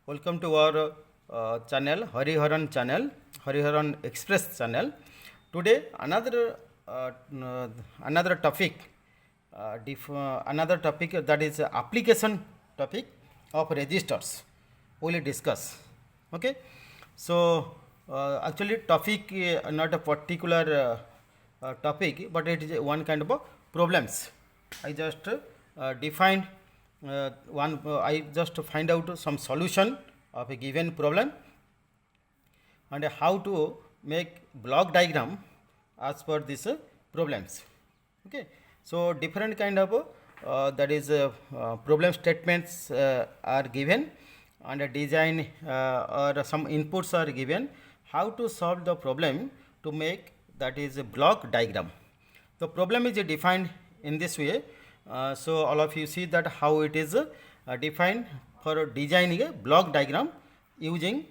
Welcome to our channel, Hariharan channel, Hariharan Express channel. Today another topic, another topic that is application topic of registers. We will discuss. Okay, so actually topic not a particular topic, but it is one kind of a problems. I just defined I just find out some solution of a given problem and how to make block diagram as per these problems. Okay, so different kind of that is problem statements are given and a design or some inputs are given how to solve the problem to make that is a block diagram. The problem is defined in this way. So all of you see that how it is defined for designing a block diagram using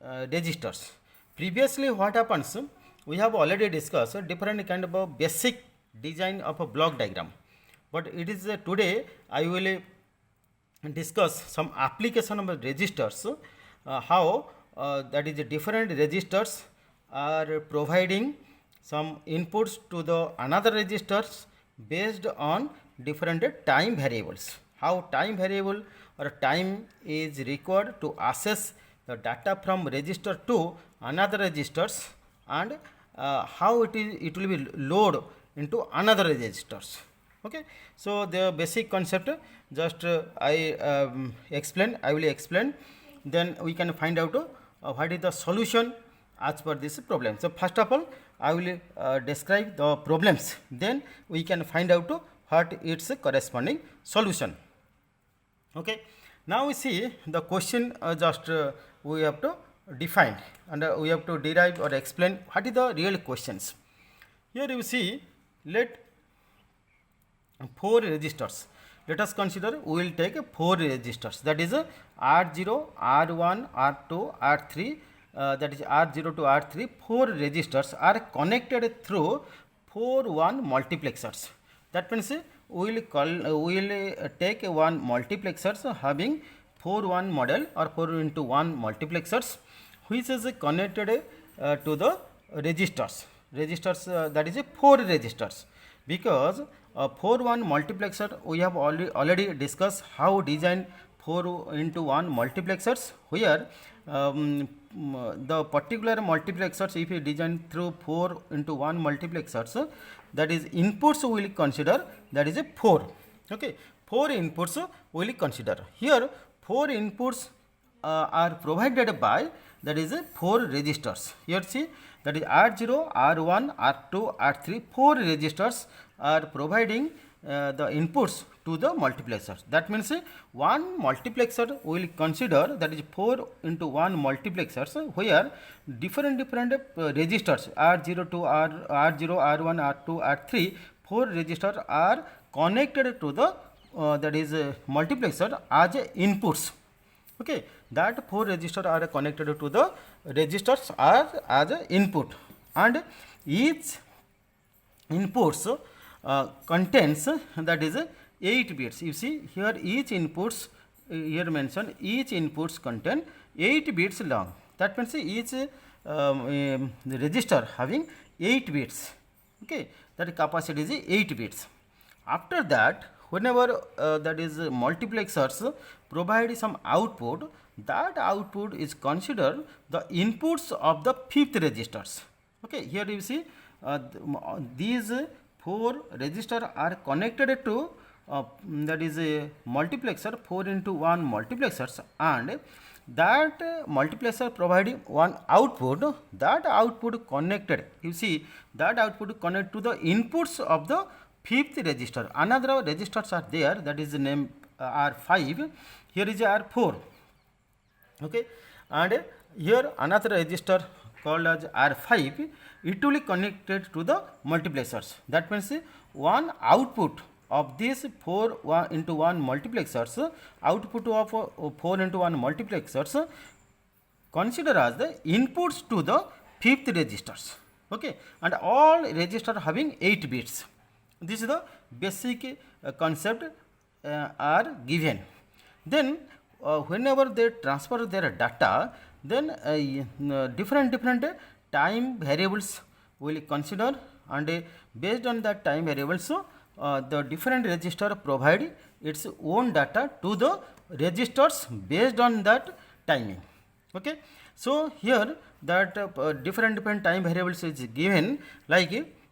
registers. Previously what happens, we have already discussed different kind of a basic design of a block diagram, but it is today I will discuss some application of registers, how that is different registers are providing some inputs to the another registers based on different time variables, how time variable or time is required to access the data from register to another registers, and how it will be load into another registers. Okay, so the basic concept just I will explain, then we can find out what is the solution as per this problem. So first of all I will describe the problems, then we can find out what its corresponding solution. Okay, now we see the question just we have to define and we have to derive or explain what is the real questions. Here you see, let 4 registers. Let us consider we will take 4 registers, that is R0, R1, R2, R3, that is R0 to R3. 4 registers are connected through 4 multiplexers. That means we will take one multiplexers having 4 model or 4x1 multiplexers, which is connected to the registers. That is 4 registers, because 4 multiplexer we have already discussed how design 4x1 multiplexers, where the particular multiplexers if you design through 4x1 multiplexers, that is inputs we will consider, that is a 4. Okay, 4 inputs we will consider. Here 4 inputs are provided by, that is 4 registers. Here see, that is R0, R1, R2, R3, 4 registers are providing the inputs to the multiplexers. That means one multiplexer we will consider, that is 4x1 multiplexers, where different registers R0 to R0, R1, R2, R3, 4 registers are connected to the that is multiplexer as inputs. Okay, that 4 registers are connected to the registers as input, and each inputs contains, that is 8 bits. You see here each inputs here mentioned, each inputs contain 8 bits long. That means each the register having 8 bits. Okay, that capacity is 8 bits. After that, whenever that is multiplexers provide some output, that output is considered the inputs of the 5th registers. Okay, here you see these 4 registers are connected to that is a multiplexer 4x1 multiplexers, and that multiplexer providing one output, that output connected, you see that output connected to the inputs of the 5th register. Another registers are there, that is named R5, here is R4. Okay, and here another register called as R5, it will be connected to the multiplexers. That means one output of these 4x1 multiplexers, output of 4x1 multiplexers consider as the inputs to the 5th registers. Okay, and all registers having 8 bits. This is the basic concept are given. Then whenever they transfer their data, then different time variables will consider, and based on that time variables, the different register provide its own data to the registers based on that timing. Okay. So here that different time variables is given, like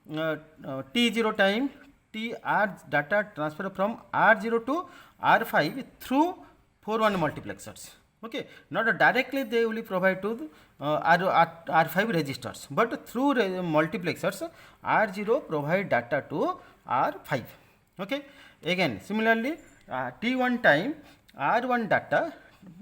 t0 time, t r data transfer from r0 to r5 through 4 1 multiplexers. Okay, not directly they will provide to the, R5 registers, but through multiplexers R0 provide data to R5. Okay, again similarly T1 time R1 data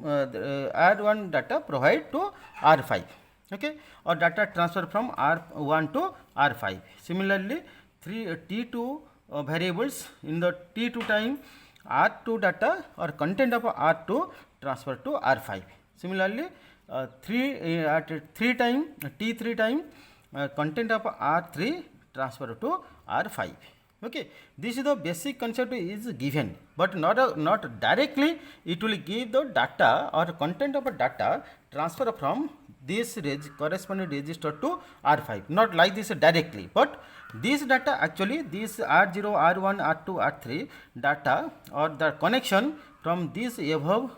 R1 data provide to R5. Okay, or data transfer from R1 to R5. Similarly, T2 variables in the T2 time R2 data or content of R2 transfer to R5. Similarly, 3 time T3 time content of R3 transfer to R5. Okay, this is the basic concept is given, but not directly it will give the data or content of a data transfer from this corresponding register to R5, not like this directly, but this data actually this R0, R1, R2, R3 data or the connection from this above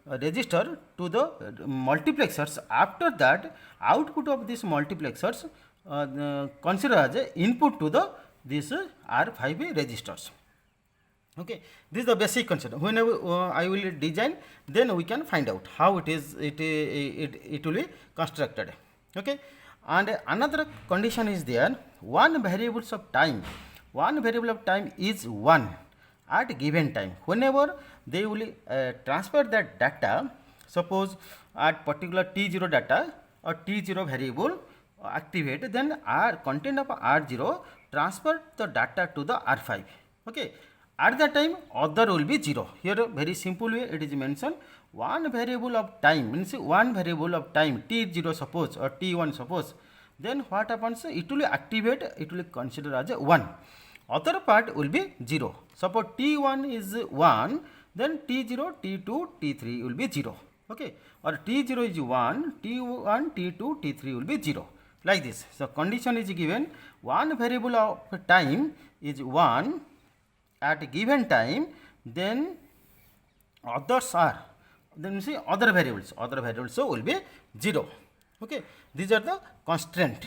register to the multiplexers. After that, output of this multiplexers consider as a input to the this R5 registers. Okay, this is the basic concept. Whenever I will design, then we can find out how it will be constructed. Okay, and another condition is there. One variable of time is 1 at given time. Whenever they will transfer that data, suppose at particular T0 data or T0 variable activate, then R content of R0 transfer the data to the R5. Okay, at that time other will be 0. Here very simple way it is mentioned, one variable of time means one variable of time T0 suppose or T1 suppose, then what happens, it will activate, it will consider as a 1, other part will be 0. Suppose T1 is 1, then T0, T2, T3 will be 0. Okay, or T0 is 1, T1, T2, T3 will be 0, like this. So condition is given, one variable of time is 1 at a given time, then others are, then see other variables so will be 0. Okay, these are the constraint,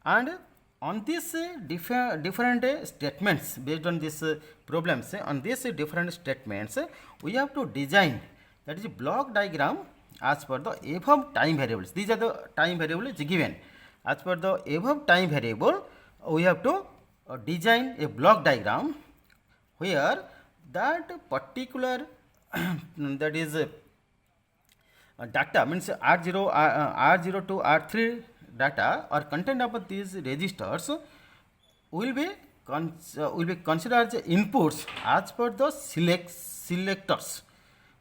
and on this different statements, based on this problems, on these different statements we have to design, that is block diagram as per the above time variables. These are the time variables given. As per the above time variable, we have to design a block diagram where that particular that is data means R0, R0 to R3 data or content of these registers will be considered as inputs as per the selectors.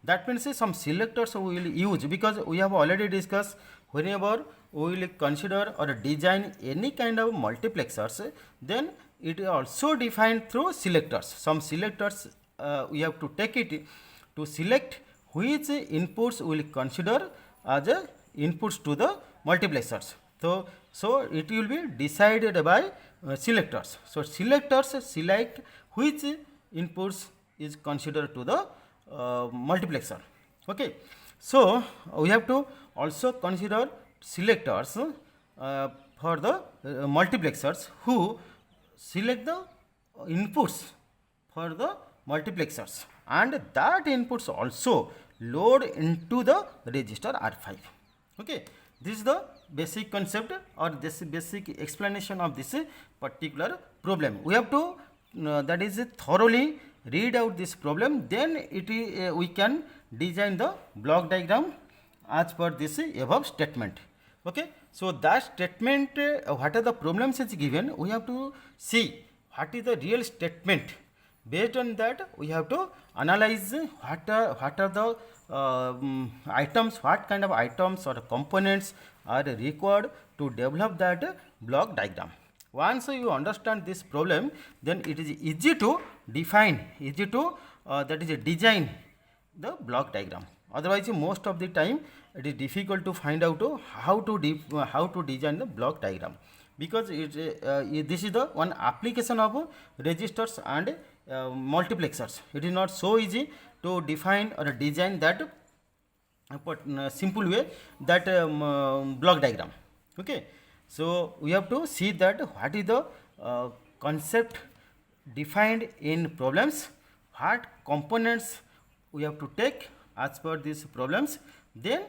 That means some selectors we will use, because we have already discussed, whenever we will consider or design any kind of multiplexers, then it is also defined through selectors. Some selectors we have to take it to select which inputs we will consider as inputs to the multiplexers. So it will be decided by selectors. So selectors select which inputs is considered to the multiplexer. Okay, so we have to also consider selectors for the multiplexers who select the inputs for the multiplexers, and that inputs also load into the register R5. Okay, this is the basic concept or this basic explanation of this particular problem. We have to that is thoroughly read out this problem, then we can design the block diagram as per this above statement. Okay, so that statement, what are the problems is given, we have to see what is the real statement. Based on that, we have to analyze what are the items, what kind of items or components are required to develop that block diagram. Once you understand this problem, then it is easy to define, that is design the block diagram. Otherwise, most of the time it is difficult to find out how to design the block diagram, because this is the one application of registers and multiplexers. It is not so easy to define or design that simple way, that block diagram. Okay, so we have to see that what is the concept defined in problems, what components we have to take as per these problems, then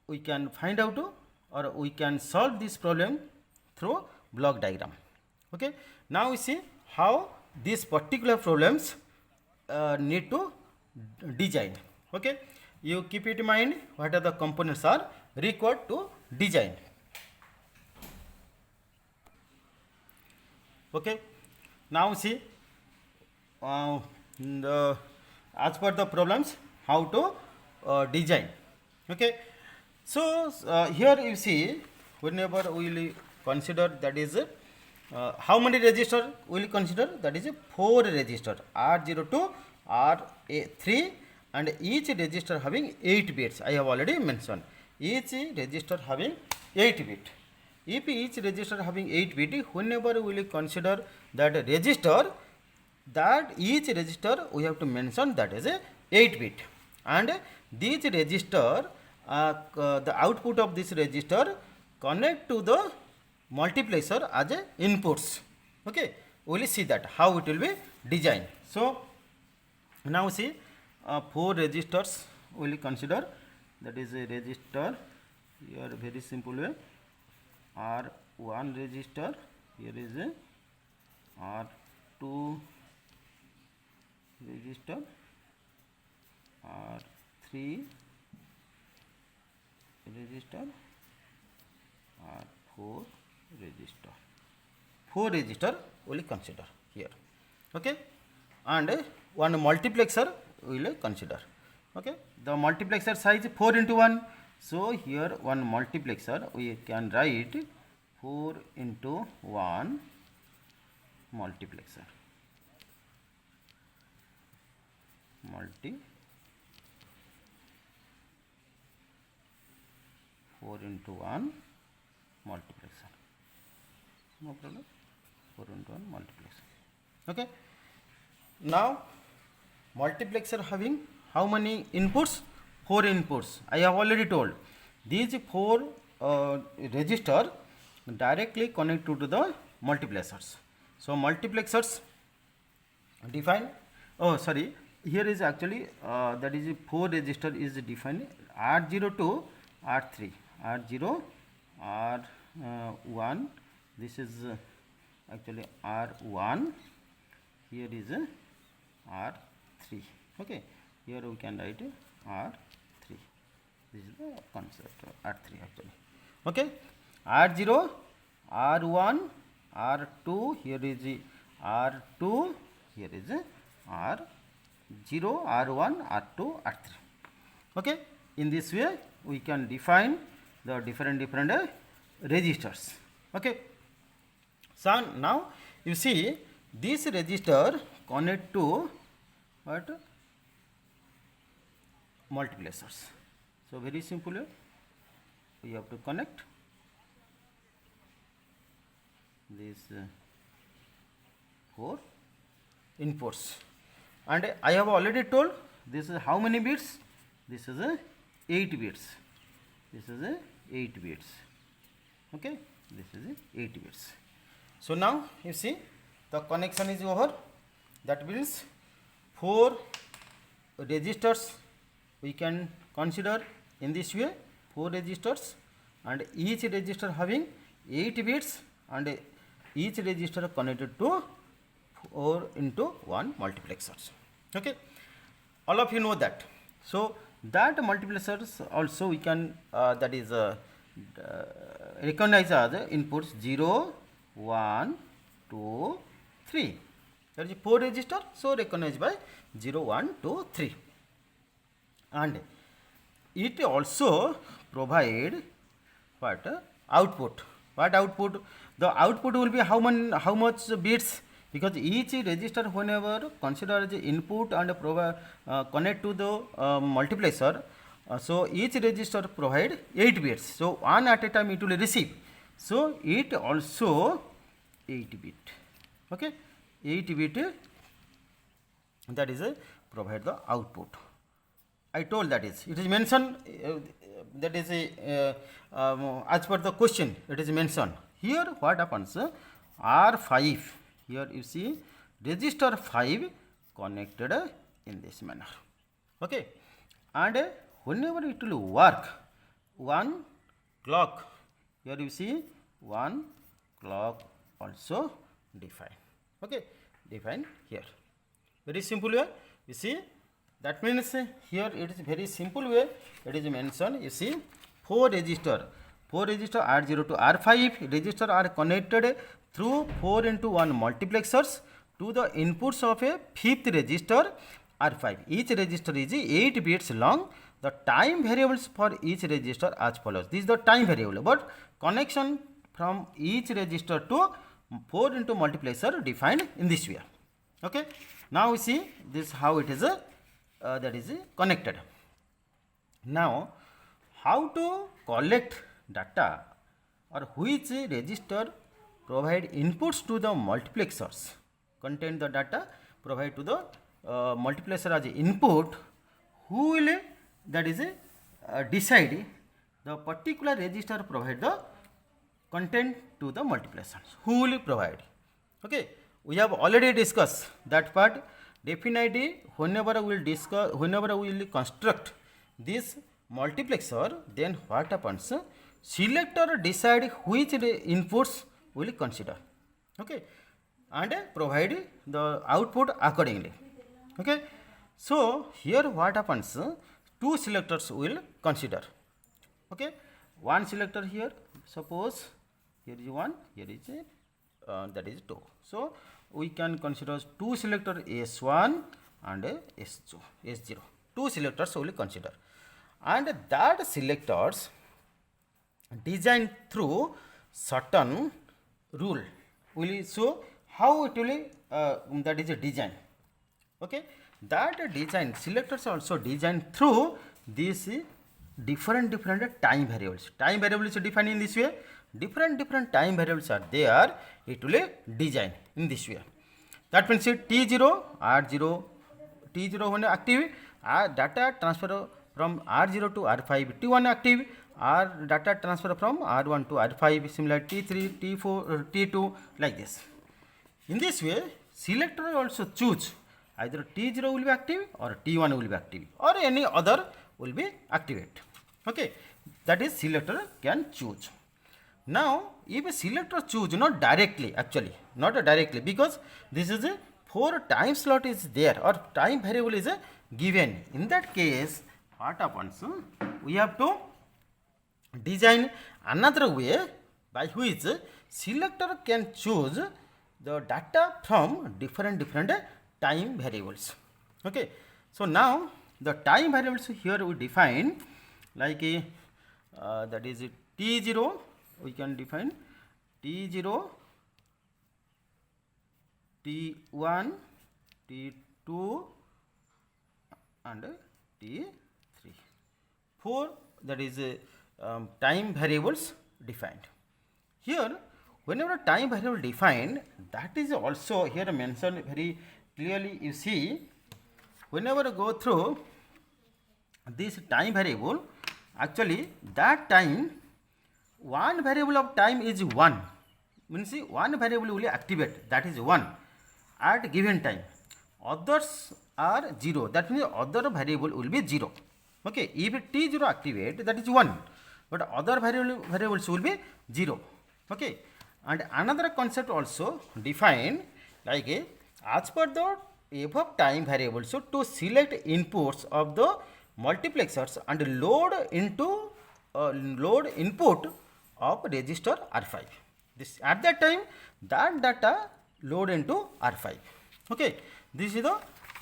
we can find out or we can solve this problem through block diagram. Okay, now we see how these particular problems need to design. Okay, you keep it in mind what are the components are required to design. Okay, now see as per the problems how to design. Okay, so here you see, whenever we will consider, that is how many register we will consider, that is 4 register R02 R3, and each register having 8 bits. I have already mentioned each register having 8 bit. If each register having 8 bit, whenever we will consider that register, that each register we have to mention that is a 8 bit, and this register the output of this register connect to the multiplexer as a inputs. Okay, we will see that how it will be designed. So now see 4 registers we will consider, that is a register here, very simple way, R1 register, here is a R2 register, R3 register, R4 register. 4 register we will consider here. Okay, and one multiplexer we will consider. Okay, the multiplexer size 4 into 1. So here one multiplexer we can write 4 into 1 multiplexer. Multi 4 into 1 multiplexer. No problem. 4 into 1 multiplexer. Okay. Now multiplexer having how many inputs? 4 inputs. I have already told. These 4 register directly connected to the multiplexers. So multiplexers define. Oh, sorry. Here is actually that is 4 register is defined R0 to R3. R0, R1. This is actually R1. Here is R3. Okay. Here we can write R3. This is the concept R3 actually. Okay. R0, R1, R2. Here is R2. Here is R0, R1, R2, R3. Okay. In this way we can define the different registers. Okay. So now you see this register connect to what? Multiplexers. So very simple way we have to connect these 4 inputs, and I have already told this is how many bits. This is 8 bits. This is 8 bits. Okay, this is 8 bits. So now you see the connection is over. That means 4 registers we can consider in this way, 4 registers, and each register having 8 bits, and each register connected to 4 into 1 multiplexers. Okay, all of you know that. So that multiplexers also we can that is recognize as inputs 0, 1, 2, 3. That is 4 register, so recognized by 0, 1, 2, 3. And it also provide what output. What output? The output will be how much bits because each register whenever consider as input and connect to the multiplexer, so each register provide 8 bits, so one at a time it will receive, so it also 8 bit, okay, 8 bit, that is provide the output. I told that is, it is mentioned, that is as per the question it is mentioned. Here what happens, R5, here you see register 5 connected in this manner, okay, and whenever it will work, one clock, here you see one clock also defined, okay, defined here. Very simple way, you see, that means here it is very simple way, it is mentioned, you see, 4 register R0 to R5 register are connected through 4 into 1 multiplexers to the inputs of a 5th register R5. Each register is 8 bits long. The time variables for each register as follows. This is the time variable, but connection from each register to 4 into multiplexer defined in this way. Okay. Now we see this how it is that is connected. Now how to collect data, or which register provide inputs to the multiplexers, contain the data provide to the multiplexer as input, who will that is decide the particular register provide the content to the multiplexers, who will provide, okay. We have already discussed that part. Definitely whenever we will discuss, whenever we will construct this multiplexer, then what happens, selector decide which inputs will consider, okay, and provide the output accordingly, okay. So here what happens, 2 selectors will consider, okay, one selector here, suppose here is 1, here is that is 2, so we can consider 2 selector S1 and S0, 2 selectors will consider, and that selectors designed through certain rule will show how it will that is a design, okay. That design selectors also designed through this different time variables. Time variables are defined in this way. Different time variables are there. It will design in this way. That means T0, R0, T0 when active, data transfer from R0 to R5, T1 active, data transfer from R1 to R5, similar T3, T4, T2, like this. In this way, selector also choose either T0 will be active or T1 will be active or any other will be activate. Okay, that is selector can choose. Now, if a selector choose not directly, actually not directly, because this is a 4 time slot is there or time variable is given. In that case, what happens? We have to design another way by which selector can choose the data from different time variables. Okay. So now the time variables here we define like that is T0, we can define T0, T1, T2 and T3. 4 that is time variables defined. Here whenever time variable defined, that is also here mentioned very clearly. You see, whenever go through this time variable, actually that time one variable of time is 1, means one variable will activate, that is 1 at given time, others are 0, that means other variable will be 0. Okay, if T0 activate, that is 1, but other variables will be 0. Okay, and another concept also defined like as per the above time variables, so to select inputs of the multiplexers and load into load input of register R5. This at that time that data load into R5. Okay, this is the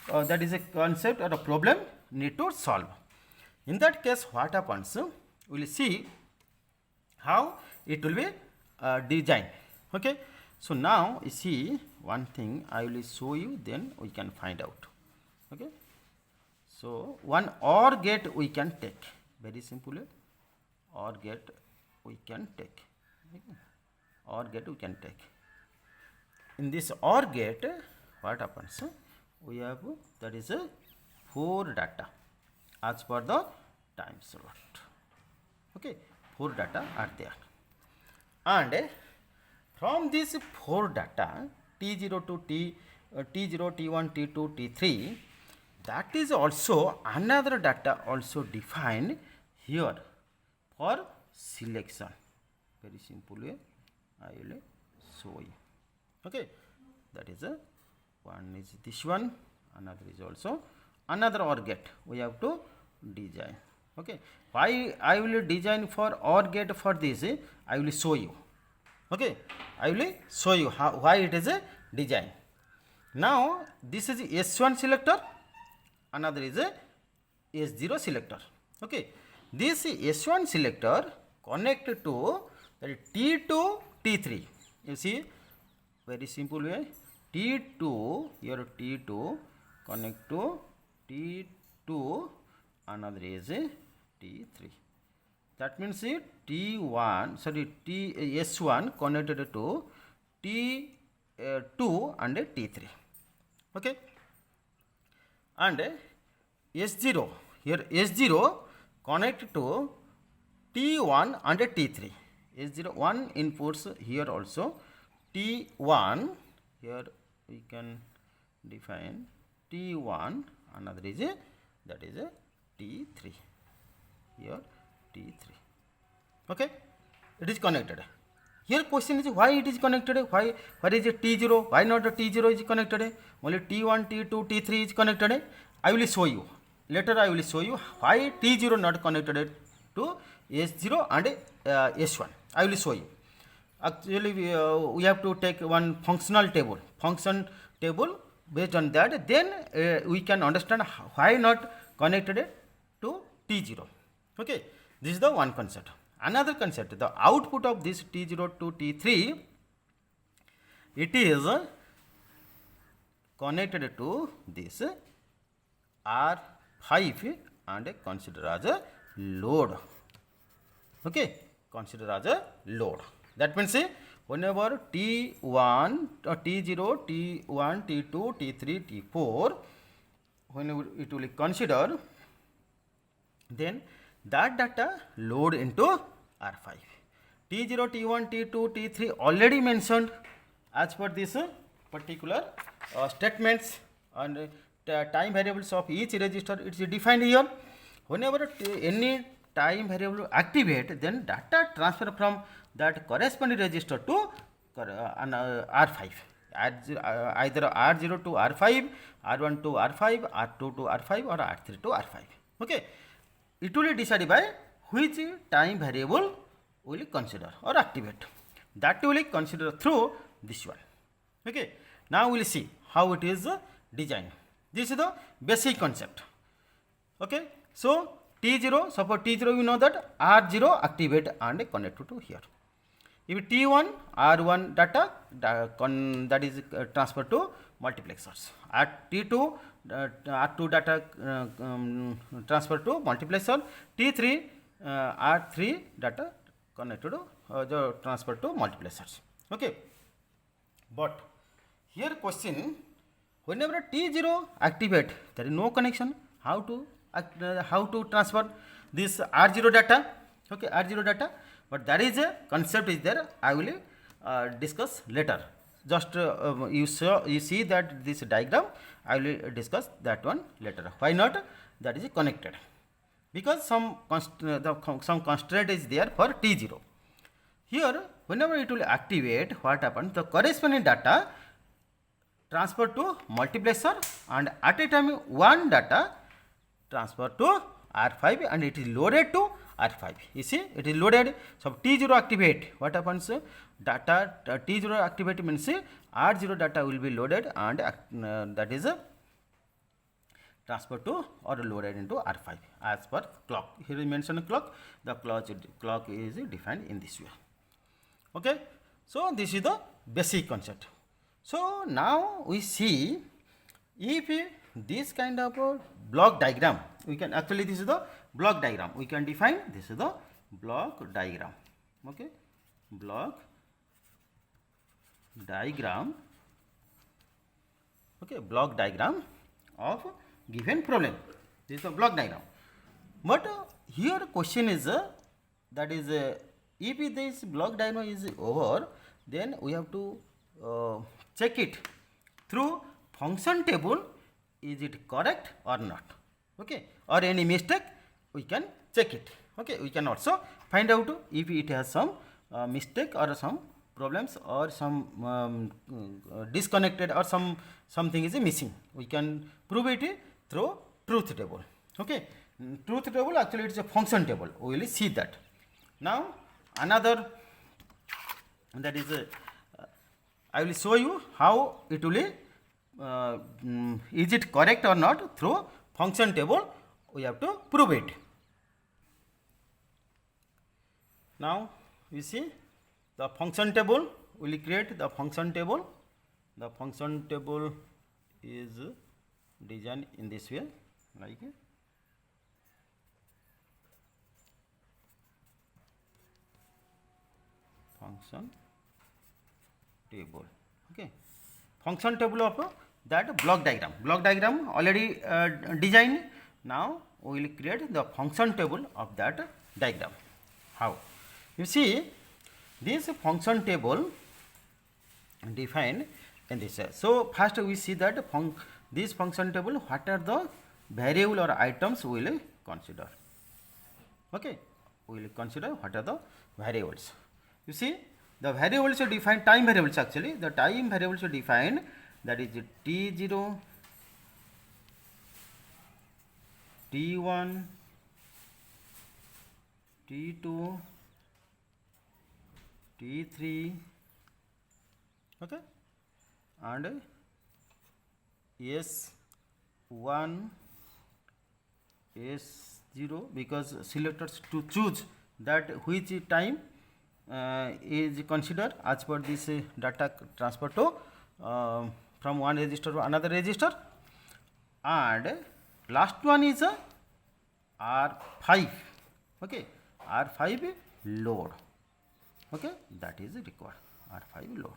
that is a concept or a problem need to solve. In that case, what happens? We will see how it will be designed. Okay, so now you see one thing I will show you, then we can find out. Okay. So one OR gate we can take, very simply OR gate we can take. Okay. OR gate we can take. In this OR gate, what happens? We have, that is 4 data as per the time slot. Okay, 4 data are there, and from this 4 data, T0 to T0, T1, T2, T3, that is also another data also defined here for selection. Very simple way I will show you. Okay, that is one is this one, another is also another OR gate we have to design. Okay, why I will design for OR gate for this, I will show you. Okay, I will show you how, why it is a design. Now this is S1 selector, another is a S0 selector. Okay, this S1 selector connected to T2, T3. You see, very simple way, T2, here T2 connect to T2, another is a T3. That means T1, sorry, S1 connected to T2 and T3. Okay, and S0, here S0 connect to T1 and T3. S0 one inputs here also T1, here we can define T1, another is a, that is a T3, here T3. Okay, it is connected. Here question is why it is connected, why is it T0, why not the T0 is connected, only T1, T2, T3 is connected. I will show you, later I will show you why T0 not connected to S0 and S1. I will show you. Actually we have to take one functional table, function table. Based on that, then we can understand why not connected to T0. Okay, this is the one concept. Another concept, the output of this T0 to T3, it is connected to this R5 and consider as a load. Okay, consider as a load. That means whenever T1 or T0, T1, T2, T3, T4, whenever it will consider, then that data load into R5. T0, T1, T2, T3 already mentioned as per this particular statements and time variables of each register, it is defined here. Whenever any time variable activate, then data transfer from that corresponding register to R5, either R0 to R5, R1 to R5, R2 to R5 or R3 to R5. Okay, it will be decided by which time variable will consider or activate. That will consider through this one. Okay, now we will see how it is designed. This is the basic concept. Okay, so T0, suppose T0 you know that R0 activate and connect to here. If T1, R1 data that is transferred to multiplexers. At T2, R2 data transfer to multiplexer. T3, R3 data connected to transfer to multiplexers. Okay, but here question, whenever T0 activate, there is no connection. How to transfer this R0 data? Okay, R0 data. But there is a concept is there. I will discuss later. Just you see that this diagram. I will discuss that one later. Why not? That is connected because some constraint is there for T0. Here, whenever it will activate, what happens? The corresponding data transfer to multiplexer, and at a time one data transfer to R5 and it is loaded to R5. You see, it is loaded. So T0 activate. What happens? Data T0 activate means R0 data will be loaded and that is transferred to or loaded into R5 as per clock. Here we mention clock. The clock is defined in this way. Okay. So this is the basic concept. So now we see if this kind of a block diagram, we can actually, this is the block diagram, we can define this is the block diagram. Okay, block diagram. Okay, block diagram of given problem. This is the block diagram. But here question is that is if this block diagram is over, then we have to check it through function table, is it correct or not. Okay, or any mistake we can check it. Okay, we can also find out if it has some mistake or some problems or some disconnected or something is missing. We can prove it through truth table. Okay, truth table actually it is a function table. We will see that. Now another, that is I will show you how it will is it correct or not through function table. We have to prove it. Now you see the function table, we will create the function table. The function table is designed in this way, like function table. Okay, function table of that block diagram. Block diagram already designed. Now we will create the function table of that diagram. How? You see, this function table defined in this. So first we see that this function table, what are the variable or items we will consider. Okay, we will consider what are the variables. You see, the variables are defined, time variables actually, the time variables are defined, that is t0, t1, t2, t3, okay, and s1, s0, because selectors to choose that which time is considered as per this data transfer to from one register to another register, and last one is R5. Okay, R5 load. Okay, that is required, R5 load.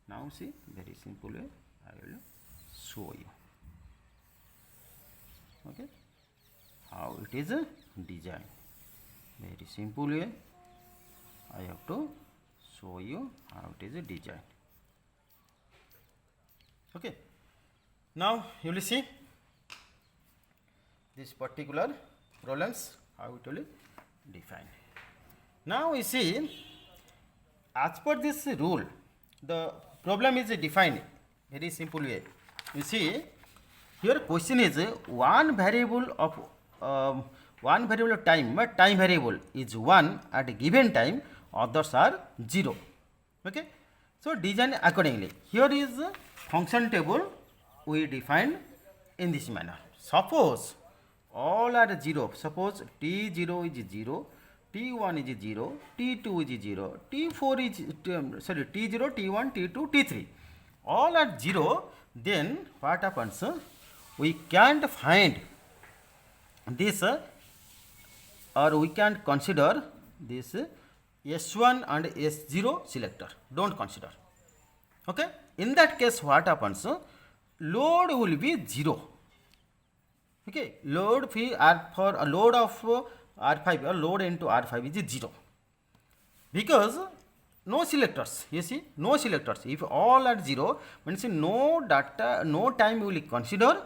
Now see, very simple way I will show you. Okay, how it is designed. Very simple way I have to show you how it is designed. Okay, now you will see this particular problems, how it will define. Now we see, as per this rule, the problem is defined very simple way. You see, here question is one variable of time, but time variable is 1 at a given time, others are 0. Okay, so design accordingly. Here is function table we defined in this manner. Suppose all are 0, suppose t0 is 0, t1 is 0, t2 is 0, t4 is sorry, t0, t1, t2, t3, all are 0, then what happens? We can't find this or we can't consider this S1 and S0 selector, don't consider. Okay, in that case what happens? Load will be 0. Okay, load fee R for a load of R5 or load into R5 is 0, because no selectors. You see, no selectors. If all are 0 means no data, no time will consider.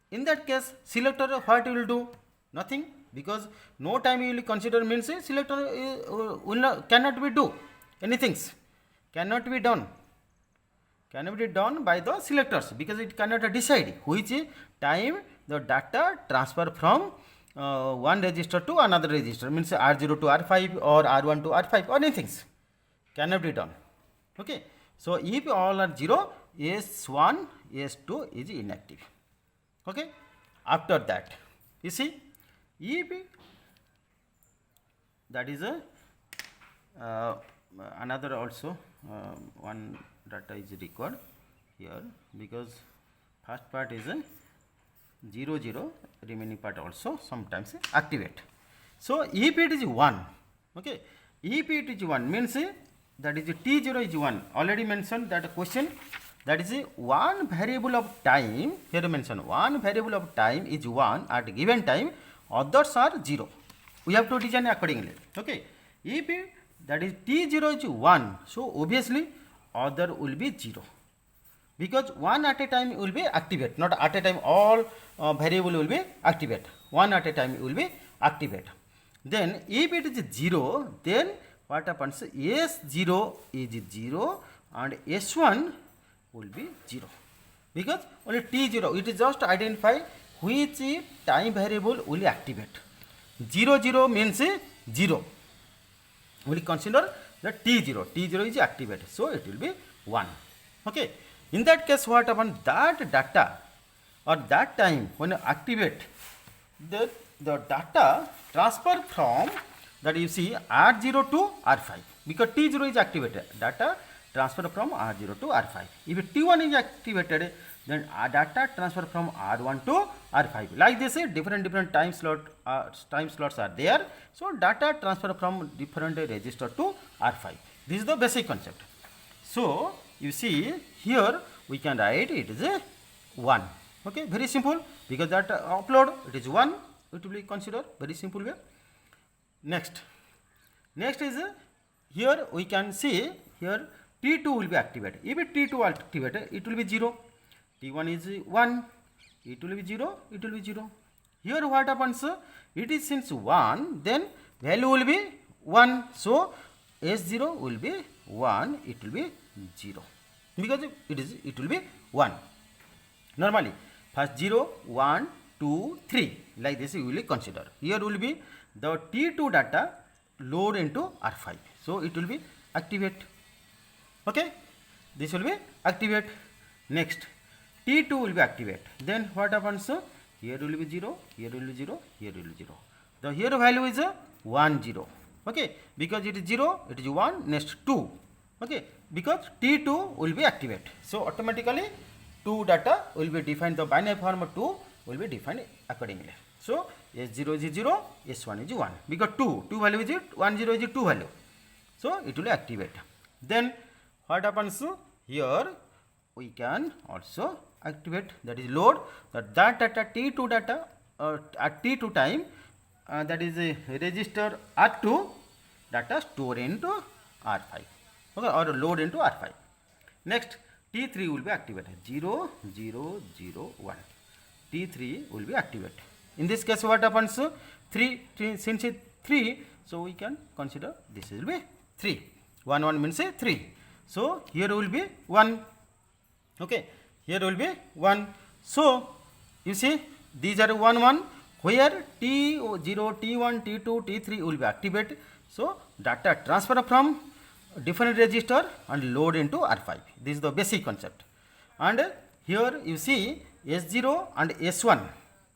In that case, selector what will do? Nothing, because no time you will consider means selector will not, cannot be do anything, cannot be done by the selectors, because it cannot decide which time the data transfer from one register to another register, means R0 to R5 or R1 to R5 or anything cannot be done. Okay, so if all are 0, S1, S2 is inactive. Okay, after that you see, if that is a another also one data is required. here, because first part is a 0 0, remaining part also sometimes activate. So if it is 1, okay, if it is 1 means that is T0 is 1, already mentioned that question, that is one variable of time, here mentioned one variable of time is 1 at given time, others are 0. We have to design accordingly. Okay, if that is T0 is 1, so obviously other will be 0, because one at a time will be activate, not at a time all variable will be activate, one at a time will be activate. Then if it is 0, then what happens, S0 is 0 and S1 will be 0, because only T0, it is just identify which time variable will activate. 0 0 means 0, we will consider that T0, T0 is activated, so it will be 1. Okay, in that case what happens, that data or that time when you activate, the data transfer from, that you see, R0 to R5, because T0 is activated, data transfer from R0 to R5. If T1 is activated, then data transfer from R1 to R5. Like this, different time slots are there. So data transfer from different register to R5. This is the basic concept. So you see here we can write it is a 1. Okay, very simple, because that upload it is 1. It will be considered very simple way. Next is here we can see here T2 will be activated. If T2 activated, it will be 0. T1 is 1, it will be 0, it will be 0. Here what happens, it is since 1, then value will be 1. So S0 will be 1, it will be 0, because it will be 1. Normally first 0, 1, 2, 3, like this you will consider. Here will be the T2 data load into R5, so it will be activate. Okay, this will be activate. Next T2 will be activate, then what happens, here will be 0, here will be 0, here will be 0. The here value is 1 0. Okay, because it is 0, it is 1, next 2. Okay, because T2 will be activate, so automatically 2 data will be defined, the binary form 2 will be defined accordingly. So S0 is 0, S1 is 1, because 2 value is 1 0 is 2 value, so it will activate. Then what happens, here we can also activate, that is load, that data T2 data at T2 time, that is a register R2 data store into R5, okay, or load into R5. Next T3 will be activated, 0 0 0 1, T3 will be activated. In this case what happens, 3 since it 3, so we can consider this will be 3, 1 1 means 3, so here will be 1. Okay, here will be 1. So you see these are 1 1, where T0, T1, T2, T3 will be activated. So data transfer from different register and load into R5. This is the basic concept. And here you see S0 and S1.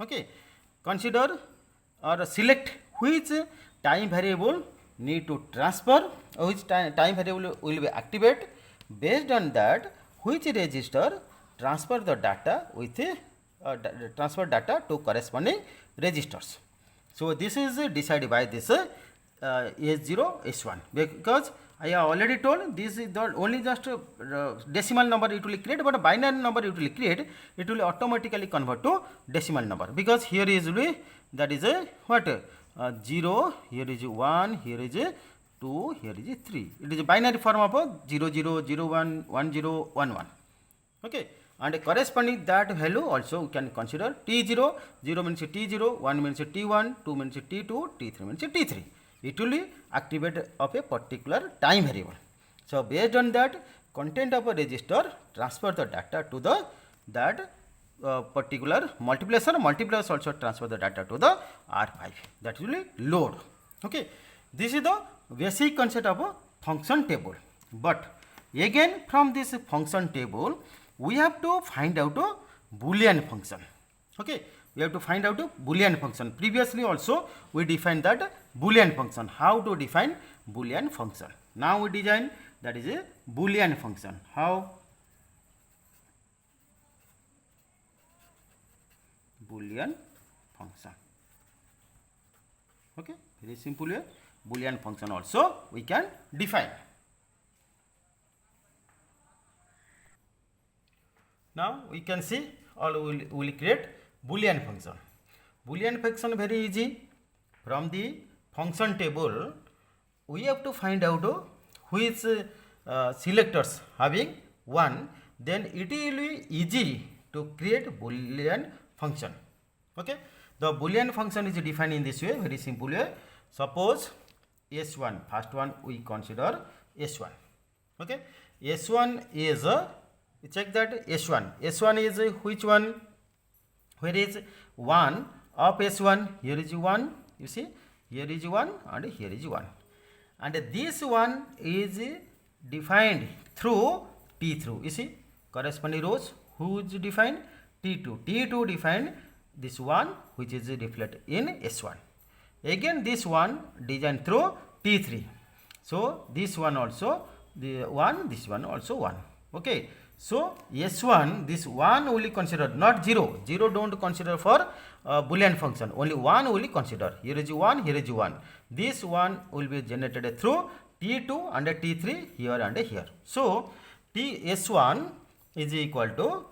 Okay, consider or select which time variable need to transfer, or which time variable will be activated. Based on that, which register transfer the data with transfer data to corresponding registers. So this is decided by this S0 S1, because I have already told this is the only just decimal number it will create, but a binary number it will create, it will automatically convert to decimal number, because here is that is a what 0, here is 1, here is 2, here is 3. It is a binary form of 0 0 0 1 1 0 1 1. Okay, and corresponding that value also we can consider T0, 0 means T0, 1 means T1, 2 means T2, T3 means T3. It will be activated of a particular time variable. So based on that, content of a register transfer the data to the that particular multiplexer. Multiplexer also transfer the data to the R5. That will be load. Okay, this is the basic concept of a function table. But again from this function table, we have to find out a Boolean function. Okay, we have to find out a Boolean function. Previously also we defined that Boolean function. How to define Boolean function? Now we design that is a Boolean function. How? Boolean function. Okay, very simple way. Boolean function also we can define. Now we can see, or we will create Boolean function. Boolean function very easy. From the function table, we have to find out which selectors having 1, then it will be easy to create Boolean function. Okay, the Boolean function is defined in this way, very simple way. Suppose S1, first one we consider S1. Okay, S1 is check that S1 is which one? Where is 1 of S1? Here is 1, you see, here is 1 and here is 1, and this one is defined through T3. You see, corresponding rows who is defined? T2 defined this one which is reflected in S1. Again this one designed through T3. So this one also the 1, this one also 1. Okay. So S1, this 1 will consider, not 0. 0 don't consider for Boolean function. Only 1 will consider. Here is 1, here is 1. This one will be generated through T2 and T3 here and here. So S1 is equal to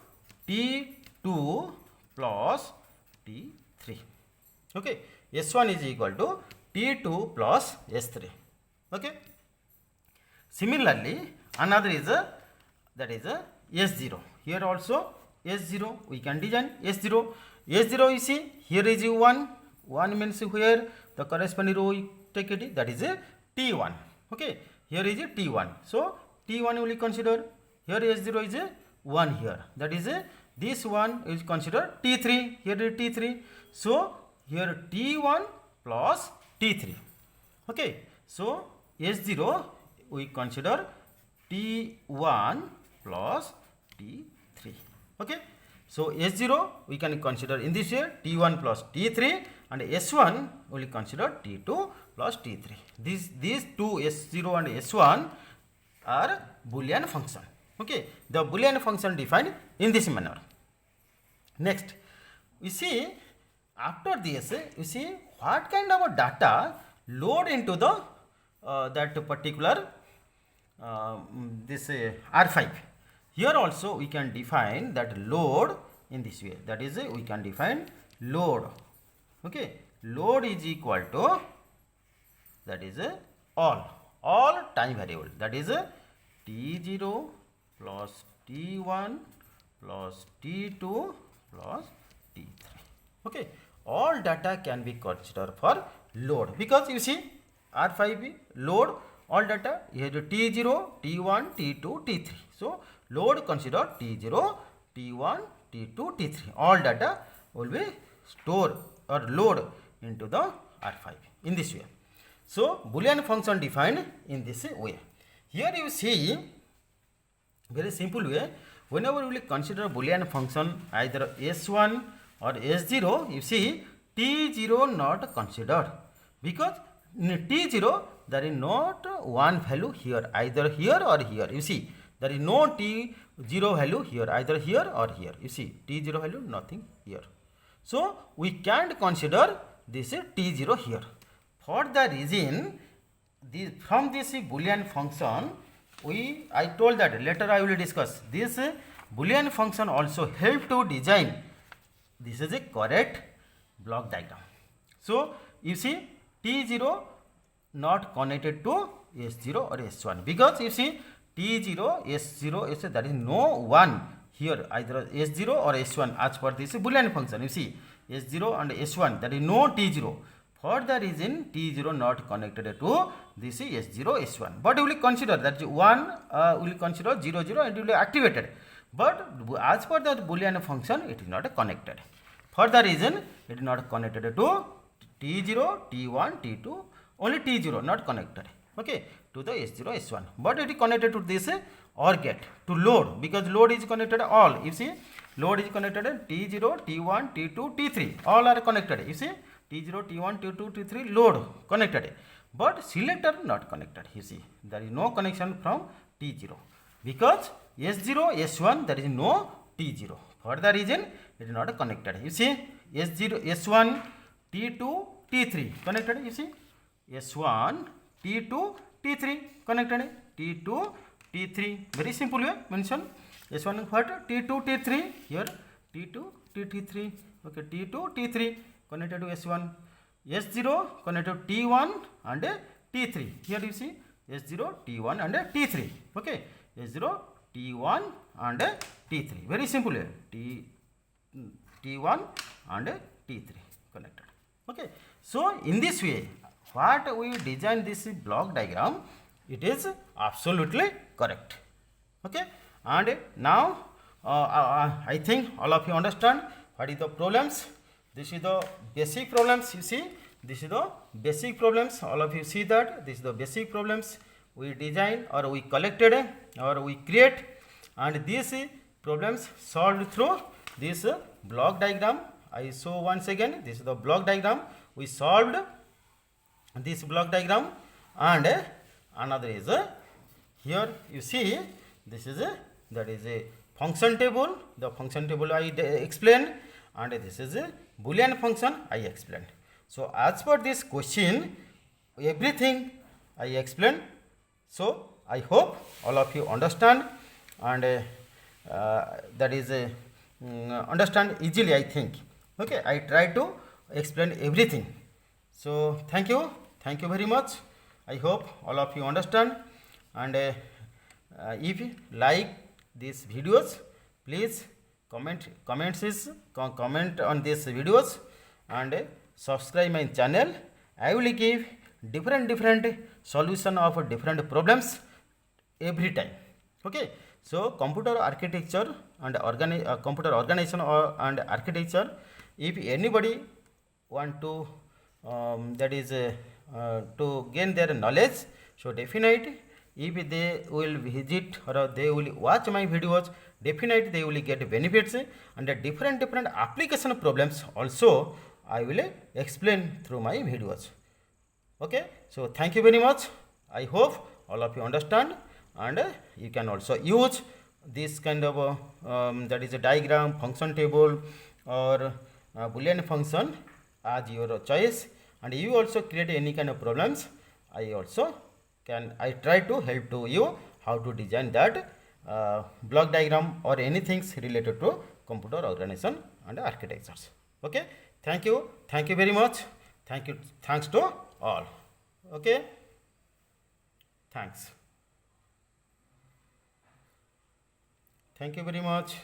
T2 plus T3. Okay. S1 is equal to T2 plus S3. Okay. Similarly, another is that is S0. Here also S0 we can design S0. S0 you see, here is 1. 1 means where the corresponding row we take it, that is a T1. Okay, here is a T1. So T1 will consider. Here S0 is a 1 here. That is a, this one is considered T3. Here is T3. So here T1 plus T3. Okay, so S0 we consider T1 plus T3. Okay, so S0 we can consider in this way T1 plus T3, and S1 will consider T2 plus T3. These two, S0 and S1, are Boolean function. Okay, the Boolean function defined in this manner. Next, you see, after this, you see what kind of a data load into the that particular this R5. Here also we can define that load in this way. That is, we can define load. Okay, load is equal to, that is all time variable. That is T0 plus T1 plus T2 plus T3. Okay, all data can be considered for load, because you see R5 load all data here T0, T1, T2, T3. So load consider T0, T1, T2, T3. All data will be stored or load into the R5 in this way. So Boolean function defined in this way. Here you see very simple way. Whenever we consider Boolean function either S1 or S0, you see T0 not considered, because in T0 there is not one value here, either here or here. You see, there is no T0 value here, either here or here. You see, T0 value nothing here. So we can't consider this T0 here. For the reason, from this Boolean function, I told that later I will discuss. This Boolean function also help to design. This is a correct block diagram. So you see T0 not connected to S0 or S1, because you see T0, S0, S0, there is no one here, either S0 or S1 as per this Boolean function. You see S0 and S1, there is no T0. For the reason T0 not connected to this S0, S1. But we will consider that 1 will consider 0, 0 and it will be activated. But as per the Boolean function, it is not connected. For the reason it is not connected to T0, T1, T2, only T0 not connected. Okay, to the S0, S1. But it is connected to this OR gate to load, because load is connected all. You see, load is connected T0, T1, T2, T3. All are connected. You see, T0, T1, T2, T3 load connected. But selector not connected. You see, there is no connection from T0, because S0, S1 there is no T0. For the reason it is not connected. You see, S0 S1 T2 T3 connected, you see S1 T2 T3 connected, T2 T3, very simple way mention. S1 what, T2 T3, here T2 T3, okay, T2 T3 connected to S1, S0 connected to T1 and T3, here you see S0 T1 and T3, okay, S0 T1 and T3, very simple way, T1 and T3 connected, okay. So in this way what we design this block diagram, it is absolutely correct, okay. And now I think all of you understand what is the problems. This is the basic problems, you see, this is the basic problems, all of you see that this is the basic problems we design or we collected or we create, and these problems solved through this block diagram. I show once again, this is the block diagram, we solved this block diagram. And another is here you see, this is that is a function table, the function table I explained, and this is a Boolean function I explained. So as per this question everything I explained, so I hope all of you understand, and that is understand easily, I think, okay. I try to explain everything. So thank you very much. I hope all of you understand, and if you like these videos, please comment on these videos and subscribe my channel. I will give different solution of different problems every time, okay. So computer architecture and computer organization and architecture, if anybody want to that is to gain their knowledge, so definitely if they will visit or they will watch my videos, definitely they will get benefits, and different application problems also I will explain through my videos, okay. So thank you very much. I hope all of you understand, and you can also use this kind of that is a diagram, function table, or Boolean function as your choice, and you also create any kind of problems. I try to help to you how to design that block diagram or anything related to computer organization and architectures, okay. Thank you very much. Thanks to all, okay. Thank you very much.